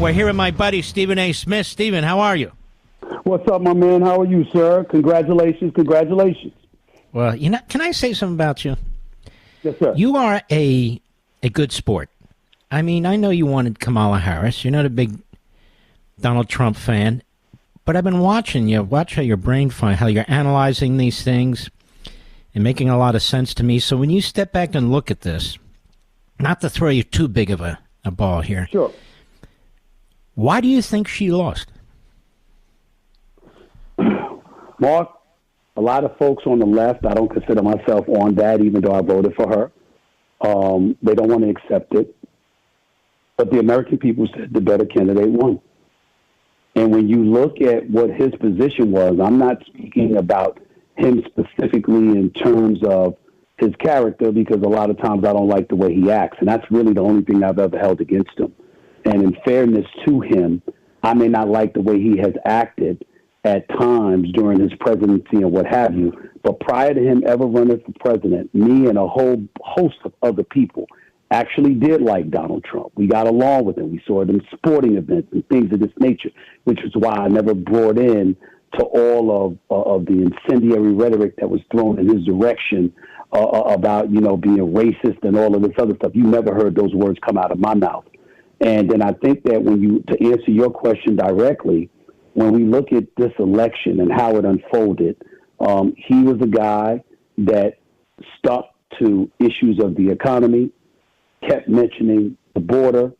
We're here with my buddy, Stephen A. Smith. Stephen, how are you? What's up, my man? How are you, sir? Congratulations. Well, can I say something about you? Yes, sir. You are a good sport. I mean, I know you wanted Kamala Harris. You're not a big Donald Trump fan. But I've been watching you. Watch how your brain finds, how you're analyzing these things and making a lot of sense to me. So when you step back and look at this, not to throw you too big of a ball here. Sure. Why do you think she lost? Mark, a lot of folks on the left, I don't consider myself on that, even though I voted for her. They don't want to accept it. But the American people said the better candidate won. And when you look at what his position was, I'm not speaking about him specifically in terms of his character, because a lot of times I don't like the way he acts. And that's really the only thing I've ever held against him. And in fairness to him, I may not like the way he has acted at times during his presidency and what have you. But prior to him ever running for president, me and a whole host of other people actually did like Donald Trump. We got along with him. We saw it in sporting events and things of this nature, which is why I never brought in to all of the incendiary rhetoric that was thrown in his direction about, being racist and all of this other stuff. You never heard those words come out of my mouth. And then I think that to answer your question directly, when we look at this election and how it unfolded, he was a guy that stuck to issues of the economy, kept mentioning the border,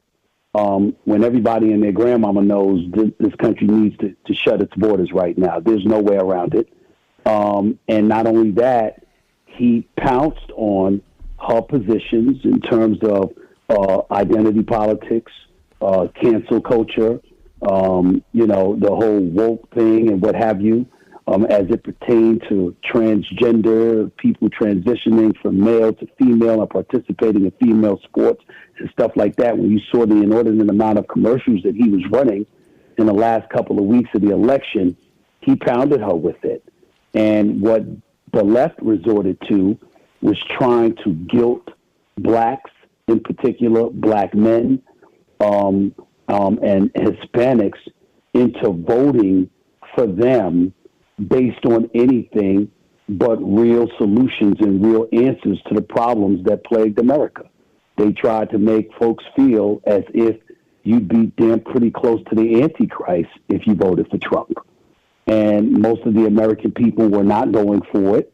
when everybody and their grandmama knows this country needs to shut its borders right now. There's no way around it. And not only that, he pounced on her positions in terms of identity politics, cancel culture, the whole woke thing and what have you, as it pertained to transgender, people transitioning from male to female and participating in female sports and stuff like that. When you saw the inordinate amount of commercials that he was running in the last couple of weeks of the election, he pounded her with it. And what the left resorted to was trying to guilt blacks, in particular black men, and Hispanics, into voting for them based on anything but real solutions and real answers to the problems that plagued America. They tried to make folks feel as if you'd be damn pretty close to the Antichrist if you voted for Trump. And most of the American people were not going for it.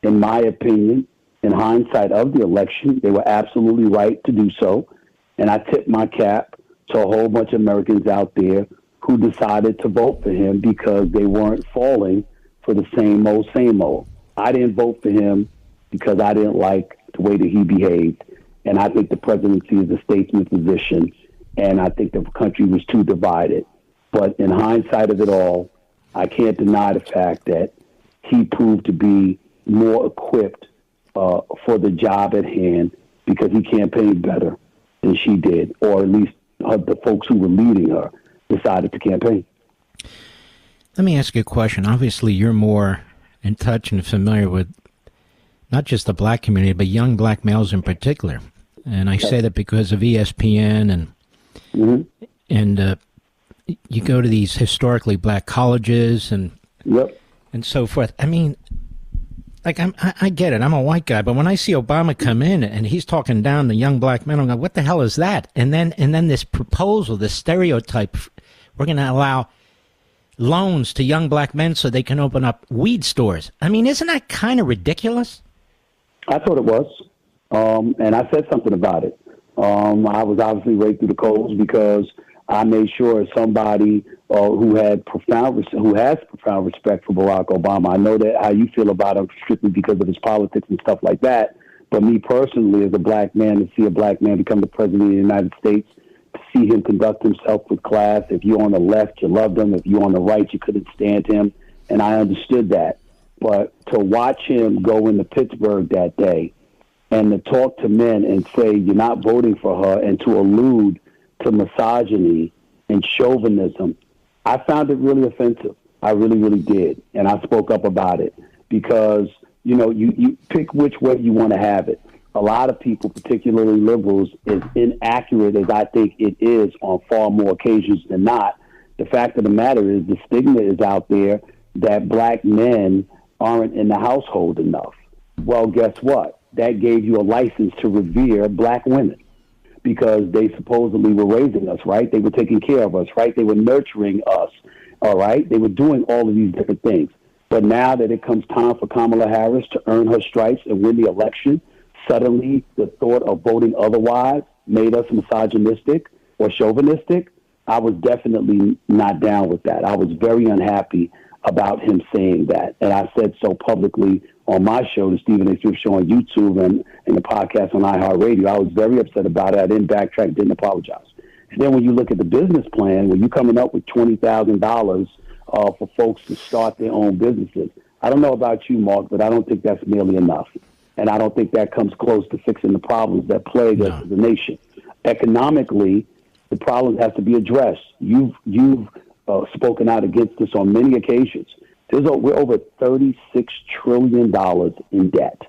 In my opinion, in hindsight of the election, they were absolutely right to do so. And I tip my cap to a whole bunch of Americans out there who decided to vote for him because they weren't falling for the same old. I didn't vote for him because I didn't like the way that he behaved. And I think the presidency is a statesman position. And I think the country was too divided. But in hindsight of it all, I can't deny the fact that he proved to be more equipped for the job at hand because he campaigned better than she did, or at least the folks who were leading her decided to campaign. Let me ask you a question. Obviously, you're more in touch and familiar with not just the black community, but young black males in particular. And I say that because of ESPN and you go to these historically black colleges and so forth. I mean, like I get it. I'm a white guy, but when I see Obama come in and he's talking down to young black men, I'm going, what the hell is that? And then this proposal, this stereotype, we're going to allow loans to young black men so they can open up weed stores. I mean, isn't that kind of ridiculous? I thought it was, and I said something about it. I was obviously right through the coals because I made sure somebody who has profound respect for Barack Obama. I know that how you feel about him strictly because of his politics and stuff like that. But me personally, as a black man, to see a black man become the president of the United States, to see him conduct himself with class. If you're on the left, you loved him. If you're on the right, you couldn't stand him. And I understood that. But to watch him go into Pittsburgh that day and to talk to men and say you're not voting for her and to allude to misogyny and chauvinism, I found it really offensive. I really, really did. And I spoke up about it because, you pick which way you want to have it. a lot of people, particularly liberals, as inaccurate as I think it is on far more occasions than not. The fact of the matter is the stigma is out there that black men aren't in the household enough. Well, guess what? That gave you a license to revere black women because they supposedly were raising us, right? They were taking care of us, right? They were nurturing us, all right? They were doing all of these different things. But now that it comes time for Kamala Harris to earn her stripes and win the election, suddenly the thought of voting otherwise made us misogynistic or chauvinistic. I was definitely not down with that. I was very unhappy about him saying that. And I said so publicly on my show, the Stephen A. Smith Show on YouTube and the podcast on iHeartRadio. I was very upset about it. I didn't backtrack, didn't apologize. And then when you look at the business plan, when you're coming up with $20,000 for folks to start their own businesses, I don't know about you, Mark, but I don't think that's nearly enough. And I don't think that comes close to fixing the problems that plague us as a nation. Economically, the problems have to be addressed. You've spoken out against this on many occasions. We're over $36 trillion in debt.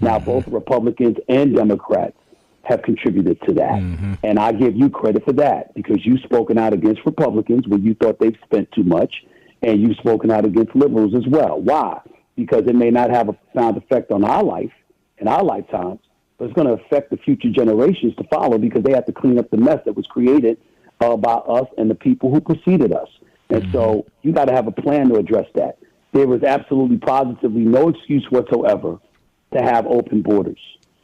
Now, both Republicans and Democrats have contributed to that. And I give you credit for that because you've spoken out against Republicans when you thought they've spent too much, and you've spoken out against liberals as well. Why? Because it may not have a profound effect on our life in our lifetimes, but it's going to affect the future generations to follow because they have to clean up the mess that was created by us and the people who preceded us. And so you got to have a plan to address that. There was absolutely positively no excuse whatsoever to have open borders,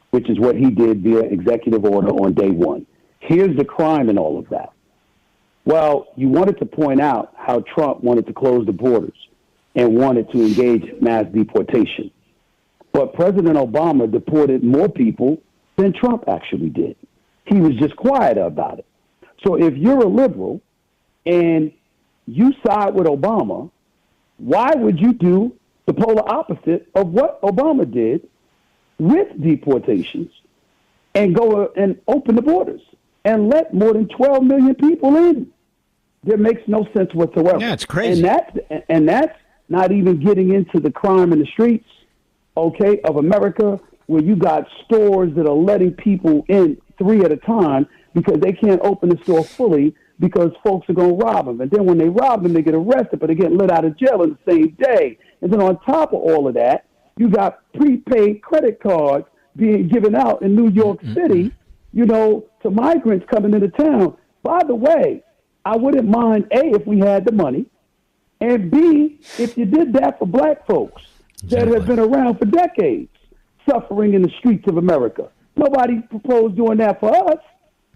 which is what he did via executive order on day one. Here's the crime in all of that. Well, you wanted to point out how Trump wanted to close the borders and wanted to engage in mass deportation. But President Obama deported more people than Trump actually did. He was just quiet about it. So if you're a liberal and you side with Obama, why would you do the polar opposite of what Obama did with deportations and go and open the borders and let more than 12 million people in? That makes no sense whatsoever. Yeah, it's crazy. And that's not even getting into the crime in the streets, okay, of America, where you got stores that are letting people in 3 at a time because they can't open the store fully because folks are going to rob them. And then when they rob them, they get arrested, but they get let out of jail in the same day. And then on top of all of that, you got prepaid credit cards being given out in New York City, you know, to migrants coming into town. By the way, I wouldn't mind, A, if we had the money, and B, if you did that for black folks that have been around for decades, suffering in the streets of America. Nobody proposed doing that for us.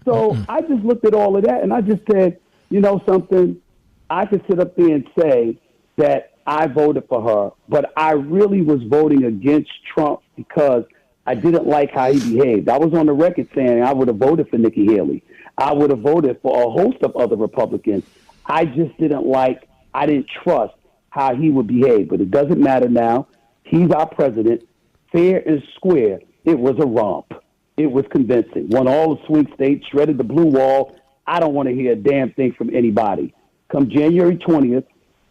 So I just looked at all of that, and I just said, you know something, I could sit up there and say that I voted for her, but I really was voting against Trump because I didn't like how he behaved. I was on the record saying I would have voted for Nikki Haley. I would have voted for a host of other Republicans. I just I didn't trust how he would behave. But it doesn't matter now. He's our president, fair and square. It was a romp. It was convincing. Won all the swing states, shredded the blue wall. I don't want to hear a damn thing from anybody. Come January 20th,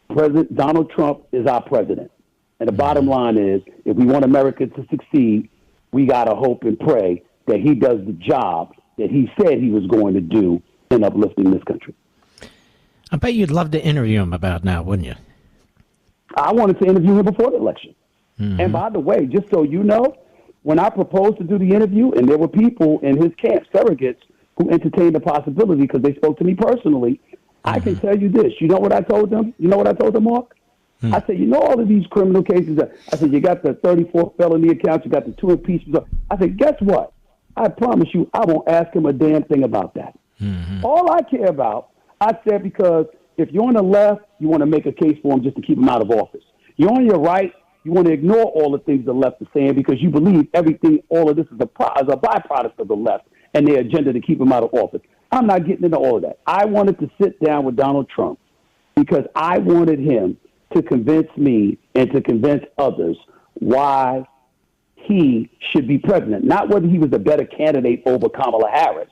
President Donald Trump is our president. And the bottom line is, if we want America to succeed, we got to hope and pray that he does the job that he said he was going to do in uplifting this country. I bet you'd love to interview him about now, wouldn't you? I wanted to interview him before the election. And by the way, just so you know, when I proposed to do the interview, and there were people in his camp, surrogates, who entertained the possibility because they spoke to me personally, I can tell you this. You know what I told them? You know what I told them, Mark? I said, you know all of these criminal cases? I said, you got the 34 felony accounts, you got the 2 impeachments. I said, guess what? I promise you, I won't ask him a damn thing about that. All I care about, I said, because if you're on the left, you want to make a case for him just to keep him out of office. You're on your right, you want to ignore all the things the left is saying because you believe everything, all of this is a byproduct of the left and their agenda to keep him out of office. I'm not getting into all of that. I wanted to sit down with Donald Trump because I wanted him to convince me and to convince others why he should be president, not whether he was a better candidate over Kamala Harris.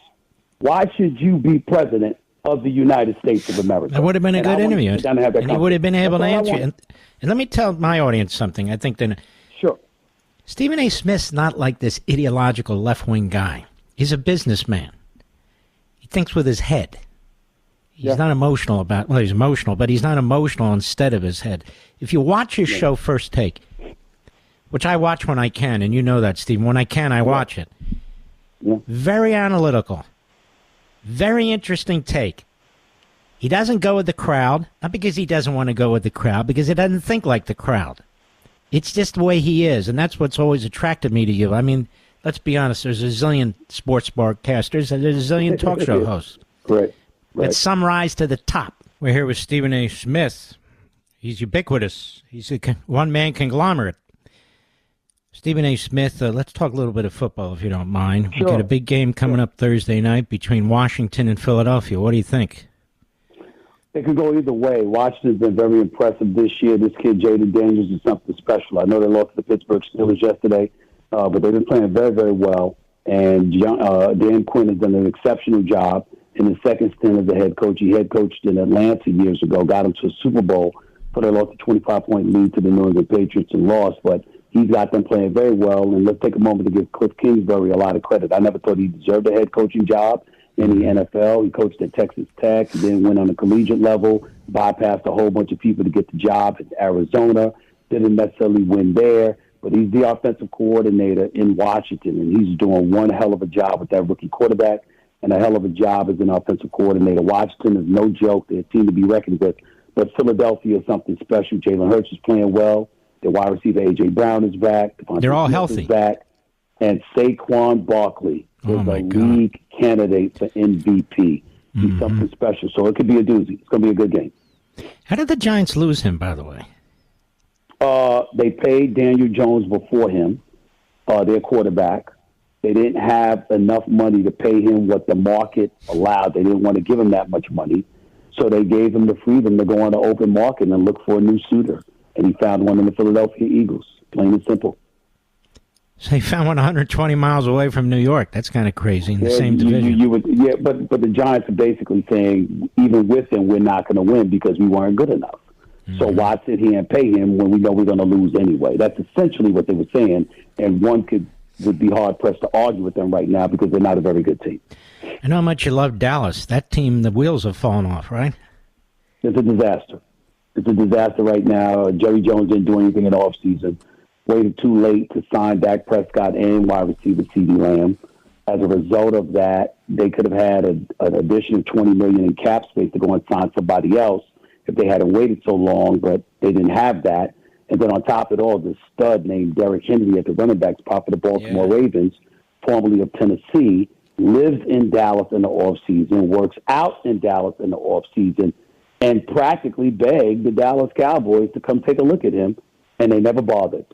Why should you be president of the United States of America? That would have been a good interview, and he would have been able to answer. And let me tell my audience something. I think that sure. Stephen A. Smith's not like this ideological left-wing guy. He's a businessman. He thinks with his head. He's not emotional about, well, he's emotional, but he's not emotional instead of his head. If you watch his show First Take, which I watch when I can, and you know that, Stephen, when I can, I watch it. Very analytical. Very interesting take. He doesn't go with the crowd, not because he doesn't want to go with the crowd, because he doesn't think like the crowd. It's just the way he is, and that's what's always attracted me to you. I mean, let's be honest, there's a zillion sports broadcasters and there's a zillion talk show hosts. Right. But some rise to the top. We're here with Stephen A. Smith. He's ubiquitous. He's a one-man conglomerate. Stephen A. Smith, let's talk a little bit of football, if you don't mind. Sure. We've got a big game coming up Thursday night between Washington and Philadelphia. What do you think? It could go either way. Washington's been very impressive this year. This kid, Jaden Daniels, is something special. I know they lost to the Pittsburgh Steelers yesterday, but they've been playing very, very well. And Dan Quinn has done an exceptional job in his second stint as a head coach. He head coached in Atlanta years ago, got him to a Super Bowl, but they lost a 25-point lead to the New England Patriots and lost. But he's got them playing very well. And let's take a moment to give Cliff Kingsbury a lot of credit. I never thought he deserved a head coaching job in the NFL. He coached at Texas Tech. He then went on the collegiate level, bypassed a whole bunch of people to get the job at Arizona. Didn't necessarily win there, but he's the offensive coordinator in Washington, and he's doing one hell of a job with that rookie quarterback and a hell of a job as an offensive coordinator. Washington is no joke. They're a team to be reckoned with, but Philadelphia is something special. Jalen Hurts is playing well. Their wide receiver, A.J. Brown, is back. They're all healthy. Is back. And Saquon Barkley is a league candidate for MVP. He's something special. So it could be a doozy. It's going to be a good game. How did the Giants lose him, by the way? They paid Daniel Jones before him, their quarterback. They didn't have enough money to pay him what the market allowed. They didn't want to give him that much money. So they gave him the freedom to go on the open market and look for a new suitor. And he found one in the Philadelphia Eagles, plain and simple. So he found one 120 miles away from New York. That's kind of crazy in the same division. But the Giants are basically saying, even with him, we're not going to win because we weren't good enough. So why sit here and pay him when we know we're going to lose anyway? That's essentially what they were saying, and one would be hard-pressed to argue with them right now because they're not a very good team. I know how much you love Dallas. That team, the wheels have fallen off, right? It's a disaster. It's a disaster right now. Jerry Jones didn't do anything in the offseason. Waited too late to sign Dak Prescott and wide receiver CeeDee Lamb. As a result of that, they could have had an addition of $20 million in cap space to go and sign somebody else if they hadn't waited so long, but they didn't have that. And then on top of it all, this stud named Derrick Henry at the running back spot for the Baltimore Ravens, formerly of Tennessee, lives in Dallas in the offseason, works out in Dallas in the offseason, and practically begged the Dallas Cowboys to come take a look at him, and they never bothered.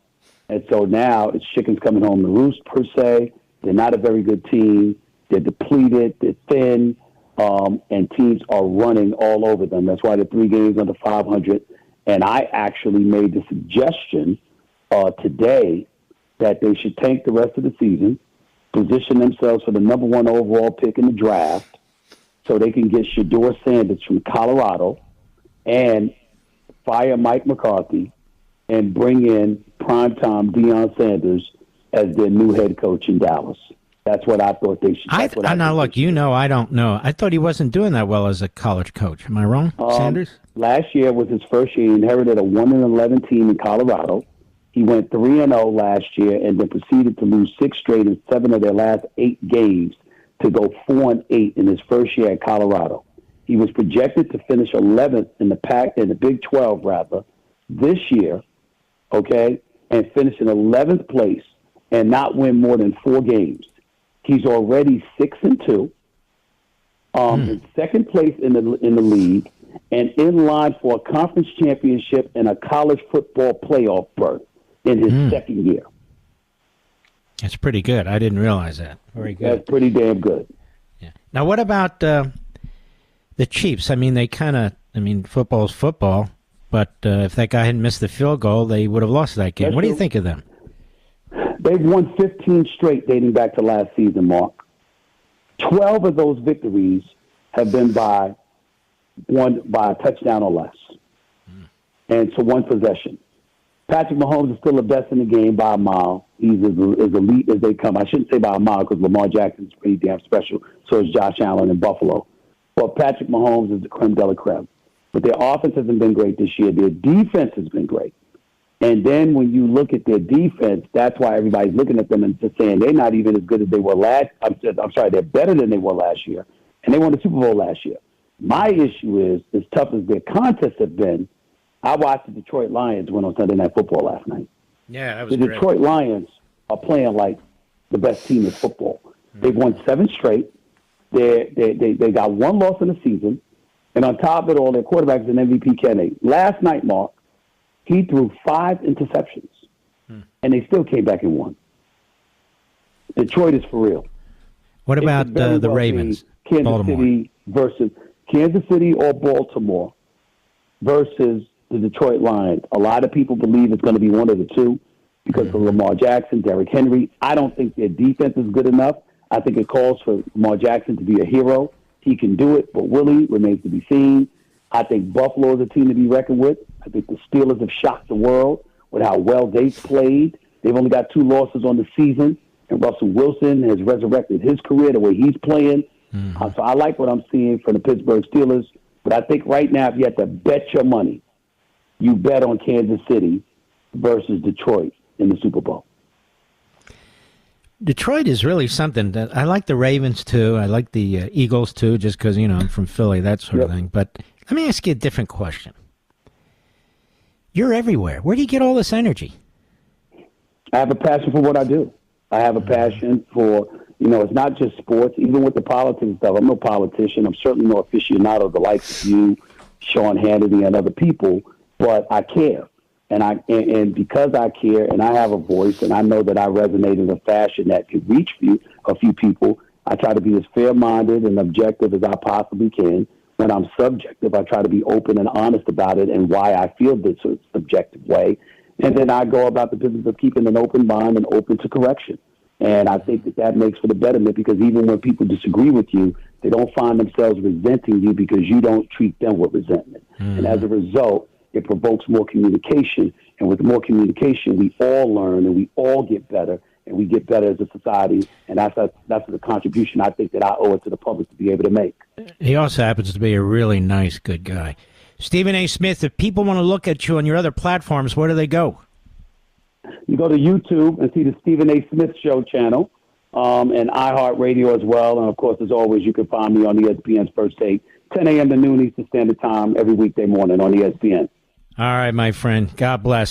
And so now it's chickens coming home to roost, per se. They're not a very good team. They're depleted. They're thin. And teams are running all over them. That's why they're 3 games under 500. And I actually made the suggestion today that they should tank the rest of the season, position themselves for the number 1 overall pick in the draft so they can get Shedeur Sanders from Colorado and fire Mike McCarthy and bring in primetime Deion Sanders as their new head coach in Dallas. That's what I thought they should. Now, look, I don't know. I thought he wasn't doing that well as a college coach. Am I wrong, Sanders? Last year was his first year. He inherited a 1-11 team in Colorado. He went 3-0 last year and then proceeded to lose 6 straight in 7 of their last 8 games to go 4-8 in his first year at Colorado. He was projected to finish 11th in the Big 12 this year, okay, and finish in 11th place and not win more than 4 games. He's already 6-2, in second place in the league, and in line for a conference championship and a college football playoff berth in his second year. That's pretty good. I didn't realize that. Very good. That's pretty damn good. Yeah. Now, what about the Chiefs? I mean, football's football, but if that guy hadn't missed the field goal, they would have lost that game. That's what do true. you think of them? They've won 15 straight dating back to last season, Mark. 12 of those victories have been won by a touchdown or less. And so 1 possession. Patrick Mahomes is still the best in the game by a mile. He's as elite as they come. I shouldn't say by a mile because Lamar Jackson's pretty damn special. So is Josh Allen in Buffalo. Well, Patrick Mahomes is the creme de la creme. But their offense hasn't been great this year. Their defense has been great. And then when you look at their defense, that's why everybody's looking at them and just saying they're not even as good as they were I'm sorry, they're better than they were last year. And they won the Super Bowl last year. My issue is, as tough as their contests have been, I watched the Detroit Lions win on Sunday Night Football last night. Yeah, that was The great. Detroit Lions are playing like the best team in football. Mm-hmm. They've won 7 straight. They got 1 loss in the season. And on top of it all, their quarterback is an MVP candidate. Last night, Mark, he threw 5 interceptions, and they still came back and won. Detroit is for real. What about the Ravens? Kansas Baltimore. City versus Kansas City or Baltimore versus the Detroit Lions. A lot of people believe it's going to be one of the two because of Lamar Jackson, Derrick Henry. I don't think their defense is good enough. I think it calls for Lamar Jackson to be a hero. He can do it, but Willie remains to be seen. I think Buffalo is a team to be reckoned with. I think the Steelers have shocked the world with how well they've played. They've only got 2 losses on the season, and Russell Wilson has resurrected his career the way he's playing. So I like what I'm seeing from the Pittsburgh Steelers. But I think right now, if you had to bet your money, you bet on Kansas City versus Detroit in the Super Bowl. Detroit is really something that I like the Ravens too. I like the Eagles too, just because, I'm from Philly, that sort of thing. But let me ask you a different question. You're everywhere. Where do you get all this energy? I have a passion for what I do. I have a passion for, it's not just sports. Even with the politics stuff, I'm no politician. I'm certainly no aficionado of the likes of you, Sean Hannity, and other people. But I care. And because I care and I have a voice and I know that I resonate in a fashion that can reach a few people, I try to be as fair-minded and objective as I possibly can. When I'm subjective, I try to be open and honest about it and why I feel this subjective way. And then I go about the business of keeping an open mind and open to correction. And I think that makes for the betterment because even when people disagree with you, they don't find themselves resenting you because you don't treat them with resentment. And as a result, it provokes more communication. And with more communication, we all learn and we all get better. And we get better as a society. And that's the contribution I think that I owe it to the public to be able to make. He also happens to be a really nice, good guy. Stephen A. Smith, if people want to look at you on your other platforms, where do they go? You go to YouTube and see the Stephen A. Smith Show channel and iHeartRadio as well. And, of course, as always, you can find me on ESPN's First Take, 10 a.m. to noon Eastern Standard Time every weekday morning on ESPN. All right, my friend. God bless.